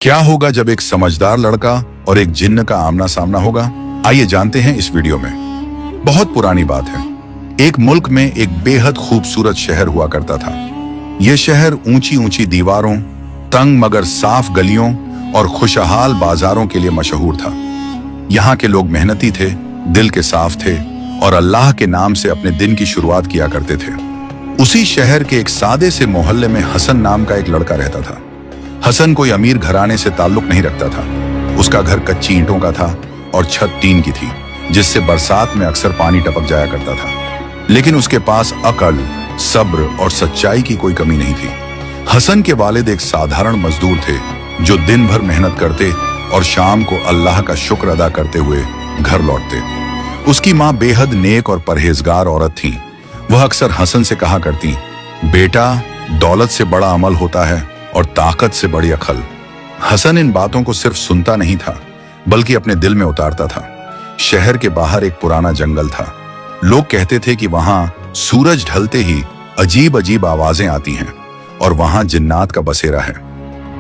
क्या होगा जब एक समझदार लड़का और एक जिन्न का आमना सामना होगा? आइए जानते हैं इस वीडियो में। बहुत पुरानी बात है। एक मुल्क में एक बेहद खूबसूरत शहर हुआ करता था। यह शहर ऊंची ऊंची दीवारों, तंग मगर साफ गलियों और खुशहाल बाजारों के लिए मशहूर था। यहाँ के लोग मेहनती थे, दिल के साफ थे और अल्लाह के नाम से अपने दिन की शुरुआत किया करते थे। उसी शहर के एक सादे से मोहल्ले में हसन नाम का एक लड़का रहता था। हसन कोई अमीर घराने से ताल्लुक नहीं रखता था। उसका घर कच्ची ईंटों का था और छत टीन की थी, जिससे बरसात में अक्सर पानी टपक जाया करता था। लेकिन उसके पास अकल, सब्र और सच्चाई की कोई कमी नहीं थी। हसन के वालिद एक साधारण मजदूर थे, जो दिन भर मेहनत करते और शाम को अल्लाह का शुक्र अदा करते हुए घर लौटते। उसकी माँ बेहद नेक और परहेजगार औरत थी। वह अक्सर हसन से कहा करती, बेटा, दौलत से बड़ा अमल होता है और ताकत से बड़ी अकल। हसन इन बातों को सिर्फ सुनता नहीं था, बल्कि अपने दिल में उतारता था। शहर के बाहर एक पुराना जंगल था। लोग कहते थे कि वहां सूरज ढलते ही अजीब अजीब आवाजें आती हैं और वहां जिन्नात का बसेरा है।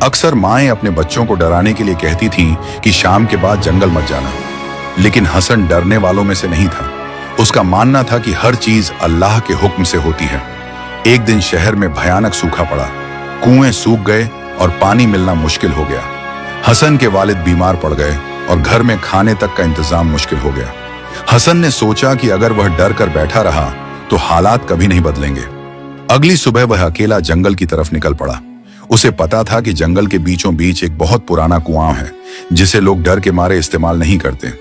अक्सर माएं अपने बच्चों को डराने के लिए कहती थीं कि शाम के बाद जंगल मत जाना। लेकिन हसन डरने वालों में से नहीं था। उसका मानना था कि हर चीज अल्लाह के हुक्म से होती है। एक दिन शहर में भयानक सूखा पड़ा। कुएं सूख गए और पानी मिलना मुश्किल हो गया। हसन के वालिद बीमार पड़ गए और घर में खाने तक का इंतजाम मुश्किल हो गया। हसन ने सोचा कि अगर वह डर कर बैठा रहा तो हालात कभी नहीं बदलेंगे। अगली सुबह वह अकेला जंगल की तरफ निकल पड़ा। उसे पता था कि जंगल के बीचों बीच एक बहुत पुराना कुआं है, जिसे लोग डर के मारे इस्तेमाल नहीं करते।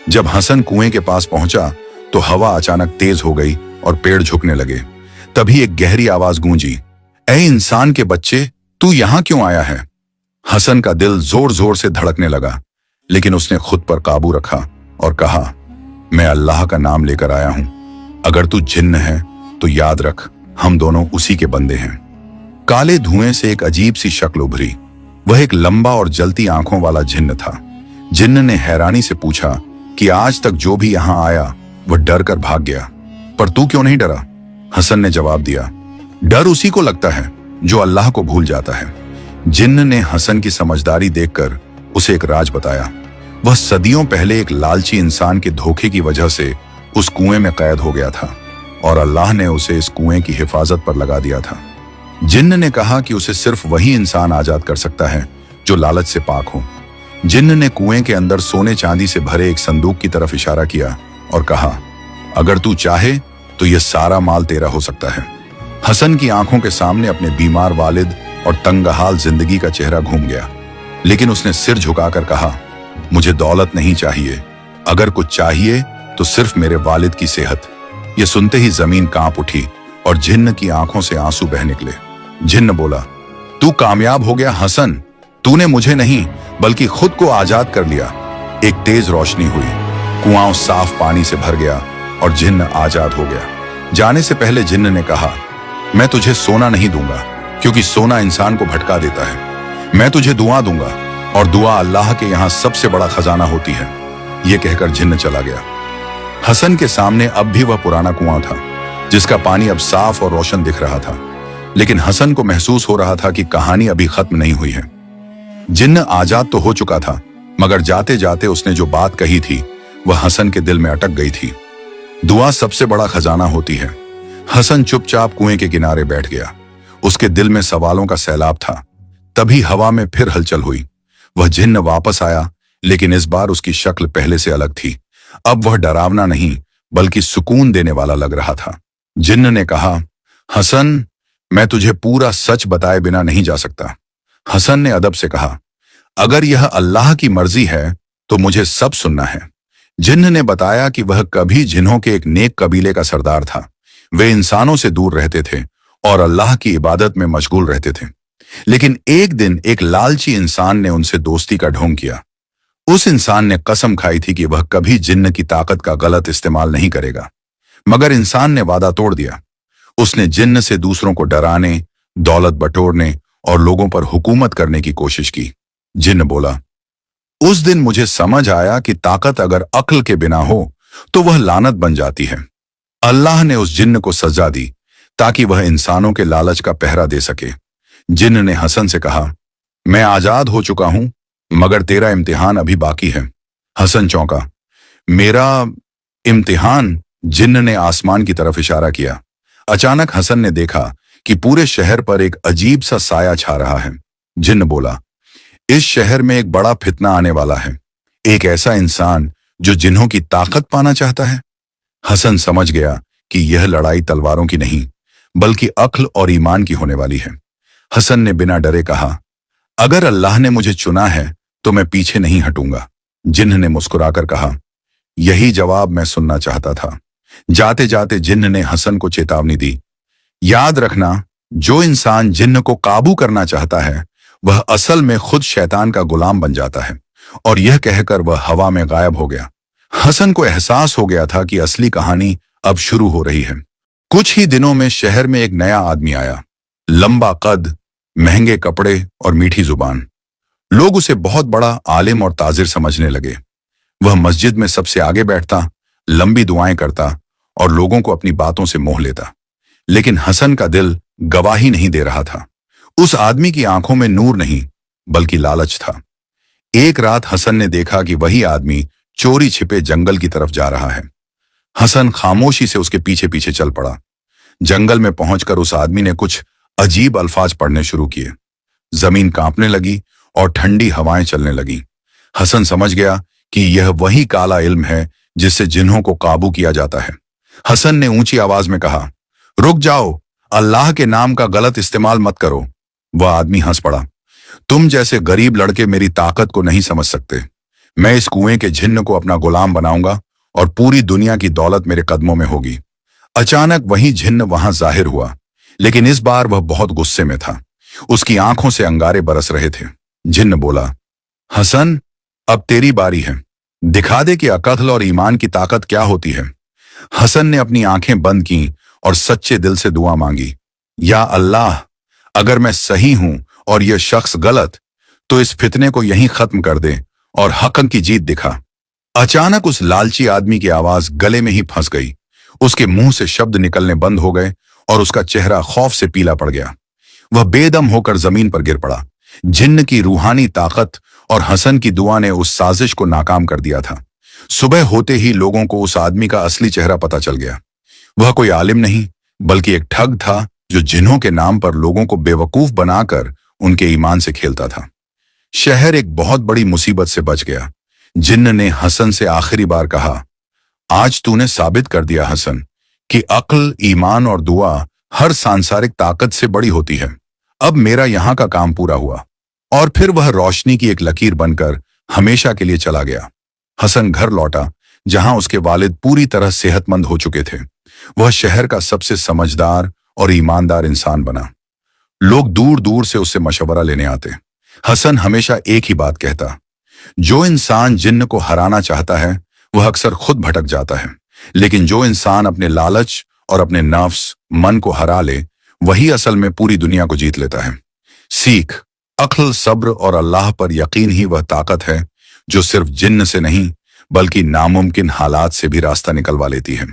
जब हसन कुएं के पास पहुंचा तो हवा अचानक तेज हो गई और पेड़ झुकने लगे। तभी एक गहरी आवाज गूंजी, ऐ इंसान के बच्चे, तू यहां क्यों आया है? हसन का दिल जोर जोर से धड़कने लगा, लेकिन उसने खुद पर काबू रखा और कहा, मैं अल्लाह का नाम लेकर आया हूं। अगर तू जिन्न है तो याद रख, हम दोनों उसी के बंदे हैं। काले धुएं से एक अजीब सी शक्ल उभरी। वह एक लंबा और जलती आंखों वाला जिन्न था। जिन्न ने हैरानी से पूछा कि आज तक जो भी यहां आया वह डर कर भाग गया, पर तू क्यों नहीं डरा? हसन ने जवाब दिया, डर उसी को लगता है जो अल्लाह को भूल जाता है। जिन्न ने हसन की समझदारी देखकर उसे एक राज बताया। वह सदियों पहले एक लालची इंसान के धोखे की वजह से उस कुएं में कैद हो गया था और अल्लाह ने उसे इस कुएं की हिफाजत पर लगा दिया था। जिन्न ने कहा कि उसे सिर्फ वही इंसान आजाद कर सकता है जो लालच से पाक हो। जिन्न ने कुएं के अंदर सोने चांदी से भरे एक संदूक की तरफ इशारा किया और कहा, अगर तू चाहे तो यह सारा माल तेरा हो सकता है। हसन की आंखों के सामने अपने बीमार वालिद और तंगहाल जिंदगी का चेहरा घूम गया, लेकिन उसने सिर झुकाकर कहा, मुझे दौलत नहीं चाहिए। अगर कुछ चाहिए तो सिर्फ मेरे वालिद की सेहत। यह सुनते ही जमीन कांप उठी और जिन्न की आंखों से आंसू बह निकले। जिन्न बोला, तू कामयाब हो गया हसन। तूने मुझे नहीं बल्कि खुद को आजाद कर लिया। एक तेज रोशनी हुई, कुआं साफ पानी से भर गया और जिन्न आजाद हो गया। जाने से पहले जिन्न ने कहा, मैं तुझे सोना नहीं दूंगा, क्योंकि सोना इंसान को भटका देता है। मैं तुझे दुआ दूंगा और दुआ अल्लाह के यहाँ सबसे बड़ा खजाना होती है। यह कहकर जिन्न चला गया। हसन के सामने अब भी वह पुराना कुआं था, जिसका पानी अब साफ और रोशन दिख रहा था। लेकिन हसन को महसूस हो रहा था कि कहानी अभी खत्म नहीं हुई है। जिन्न आजाद तो हो चुका था, मगर जाते जाते उसने जो बात कही थी वह हसन के दिल में अटक गई थी। दुआ सबसे बड़ा खजाना होती है। हसन चुपचाप कुएं के किनारे बैठ गया। उसके दिल में सवालों का सैलाब था। तभी हवा में फिर हलचल हुई। वह जिन्न वापस आया, लेकिन इस बार उसकी शक्ल पहले से अलग थी। अब वह डरावना नहीं बल्कि सुकून देने वाला लग रहा था। जिन्न ने कहा, हसन, मैं तुझे पूरा सच बताए बिना नहीं जा सकता। हसन ने अदब से कहा, अगर यह अल्लाह की मर्जी है तो मुझे सब सुनना है। जिन्न ने बताया कि वह कभी जिन्हों के एक नेक कबीले का सरदार था। वे इंसानों से दूर रहते थे और अल्लाह की इबादत में मशगूल रहते थे। लेकिन एक दिन एक लालची इंसान ने उनसे दोस्ती का ढोंग किया। उस इंसान ने कसम खाई थी कि वह कभी जिन्न की ताकत का गलत इस्तेमाल नहीं करेगा, मगर इंसान ने वादा तोड़ दिया। उसने जिन्न से दूसरों को डराने, दौलत बटोरने और लोगों पर हुकूमत करने की कोशिश की। जिन्न बोला, उस दिन मुझे समझ आया कि ताकत अगर अक्ल के बिना हो तो वह लानत बन जाती है। अल्लाह ने उस जिन्न को सजा दी ताकि वह इंसानों के लालच का पहरा दे सके। जिन्न ने हसन से कहा, मैं आजाद हो चुका हूं, मगर तेरा इम्तिहान अभी बाकी है। हसन चौंका। मेरा इम्तिहान? जिन्न ने आसमान की तरफ इशारा किया। अचानक हसन ने देखा कि पूरे शहर पर एक अजीब सा साया छा रहा है। जिन्न बोला, इस शहर में एक बड़ा फितना आने वाला है। एक ऐसा इंसान जो जिन्हों की ताकत पाना चाहता है। हसन समझ गया कि यह लड़ाई तलवारों की नहीं, बल्कि अक्ल और ईमान की होने वाली है। हसन ने बिना डरे कहा, अगर अल्लाह ने मुझे चुना है तो मैं पीछे नहीं हटूंगा। जिन्न ने मुस्कुराकर कहा, यही जवाब मैं सुनना चाहता था। जाते जाते जिन्न ने हसन को चेतावनी दी, याद रखना, जो इंसान जिन्न को काबू करना चाहता है वह असल में खुद शैतान का गुलाम बन जाता है। और यह कहकर वह हवा में गायब हो गया। हसन को एहसास हो गया था कि असली कहानी अब शुरू हो रही है। कुछ ही दिनों में शहर में एक नया आदमी आया। लंबा कद, महंगे कपड़े और मीठी जुबान। लोग उसे बहुत बड़ा आलिम और ताजिर समझने लगे। वह मस्जिद में सबसे आगे बैठता, लंबी दुआएं करता और लोगों को अपनी बातों से मोह लेता। लेकिन हसन का दिल गवाही नहीं दे रहा था। उस आदमी की आंखों में नूर नहीं, बल्कि लालच था। एक रात हसन ने देखा कि वही आदमी चोरी छिपे जंगल की तरफ जा रहा है। हसन खामोशी से उसके पीछे पीछे चल पड़ा। जंगल में पहुंचकर उस आदमी ने कुछ अजीब अल्फाज पढ़ने शुरू किए। जमीन कांपने लगी और ठंडी हवाएं चलने लगी। हसन समझ गया कि यह वही काला इल्म है जिससे जिन्हों को काबू किया जाता है। हसन ने ऊंची आवाज में कहा, रुक जाओ, अल्लाह के नाम का गलत इस्तेमाल मत करो। वह आदमी हंस पड़ा, तुम जैसे गरीब लड़के मेरी ताकत को नहीं समझ सकते। मैं इस कुएं के जिन्न को अपना गुलाम बनाऊंगा और पूरी दुनिया की दौलत मेरे कदमों में होगी। अचानक वही जिन्न वहां जाहिर हुआ, लेकिन इस बार वह बहुत गुस्से में था। उसकी आंखों से अंगारे बरस रहे थे। जिन्न बोला, हसन, अब तेरी बारी है। दिखा दे कि अक्ल और ईमान की ताकत क्या होती है। हसन ने अपनी आंखें बंद की और सच्चे दिल से दुआ मांगी, या अल्लाह, अगर मैं सही हूं और यह शख्स गलत, तो इस फितने को यहीं खत्म कर दे और हक की जीत दिखा। अचानक उस लालची आदमी की आवाज गले में ही फंस गई। उसके मुंह से शब्द निकलने बंद हो गए और उसका चेहरा खौफ से पीला पड़ गया। वह बेदम होकर जमीन पर गिर पड़ा। जिन्न की रूहानी ताकत और हसन की दुआ ने उस साजिश को नाकाम कर दिया था। सुबह होते ही लोगों को उस आदमी का असली चेहरा पता चल गया। वह कोई आलिम नहीं, बल्कि एक ठग था जो जिन्हों के नाम पर लोगों को बेवकूफ बनाकर उनके ईमान से खेलता था। शहर एक बहुत बड़ी मुसीबत से बच गया। जिन्न ने हसन से आखिरी बार कहा, आज तूने साबित कर दिया हसन कि अक्ल, ईमान और दुआ हर सांसारिक ताकत से बड़ी होती है। अब मेरा यहाँ का काम पूरा हुआ। और फिर वह रोशनी की एक लकीर बनकर हमेशा के लिए चला गया। हसन घर लौटा, जहां उसके वालिद पूरी तरह सेहतमंद हो चुके थे। वह शहर का सबसे समझदार और ईमानदार इंसान बना। लोग दूर दूर से उससे मशवरा लेने आते। हसन हमेशा एक ही बात कहता, जो इंसान जिन्न को हराना चाहता है वह अक्सर खुद भटक जाता है, लेकिन जो इंसान अपने लालच और अपने नफ्स, मन को हरा ले, वही असल में पूरी दुनिया को जीत लेता है। सीख, अक्ल, सब्र और अल्लाह पर यकीन ही वह ताकत है जो सिर्फ जिन्न से नहीं, बल्कि नामुमकिन हालात से भी रास्ता निकलवा लेती है।